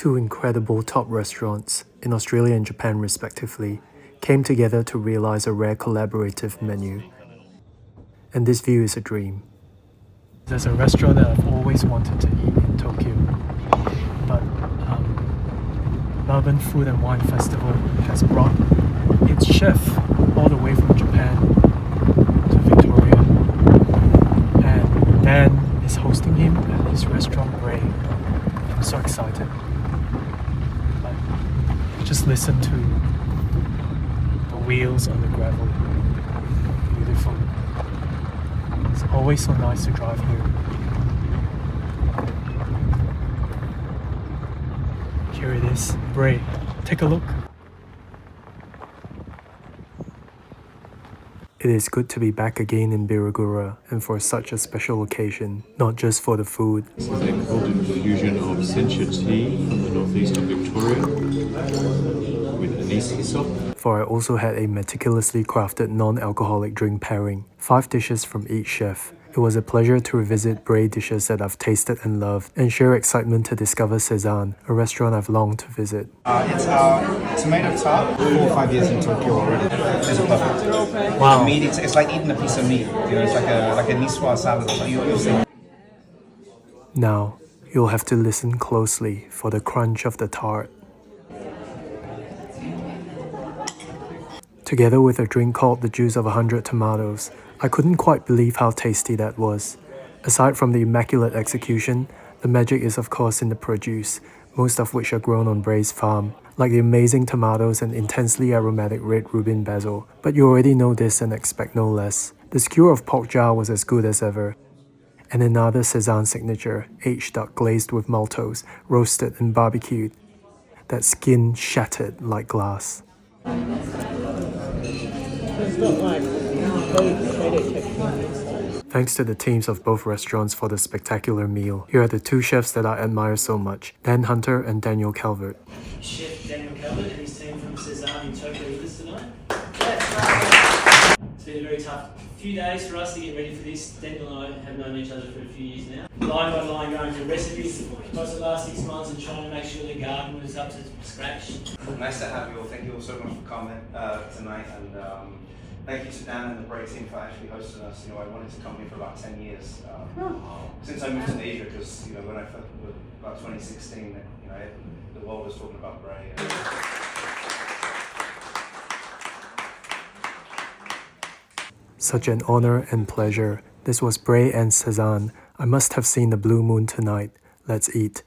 Two incredible top restaurants, in Australia and Japan respectively, came together to realize a rare collaborative menu. And this view is a dream. There's a restaurant that I've always wanted to eat in Tokyo, but Melbourne Food and Wine Festival has brought its chef all the way from Japan to Victoria, and Dan is hosting him at his restaurant Brae. I'm so excited. But just listen to the wheels on the gravel. Beautiful. It's always so nice to drive here. Here it is, Brae. Take a look. It is good to be back again in Birregurra and for such a special occasion, not just for the food. It's a cold infusion of sencha tea from the northeast of Victoria with anise hyssop. For I also had a meticulously crafted non-alcoholic drink pairing, 5 dishes from each chef. It was a pleasure to revisit Brae dishes that I've tasted and loved, and share excitement to discover Sézanne, a restaurant I've longed to visit. It's our tomato tart. 4 or 5 years in Tokyo already. It's perfect. Wow. The meat, it's like eating a piece of meat. You know, it's like a niçoise salad. You'll see. Now, you'll have to listen closely for the crunch of the tart. Together with a drink called the juice of 100 tomatoes, I couldn't quite believe how tasty that was. Aside from the immaculate execution, the magic is of course in the produce, most of which are grown on Brae's farm, like the amazing tomatoes and intensely aromatic red Reuben basil. But you already know this and expect no less. The skewer of pork jar was as good as ever. And another Sézanne signature, aged duck glazed with maltose, roasted and barbecued. That skin shattered like glass. Thanks to the teams of both restaurants for the spectacular meal. Here are the 2 chefs that I admire so much, Dan Hunter and Daniel Calvert. Chef Daniel Calvert and his team from Sézanne in Tokyo with us tonight. It's been a very tough few days for us to get ready for this. Daniel and I have known each other for a few years now. Line by line going through recipes across the last 6 months and trying to make sure the garden was up to scratch. Nice to have you all. Thank you all so much for coming tonight, and thank you to Dan and the Brae team for actually hosting us. You know, I wanted to come here for about 10 years since I moved to Asia, because you know when I first, about 2016, you know the world was talking about Brae. Such an honor and pleasure. This was Brae and Sézanne. I must have seen the blue moon tonight. Let's eat.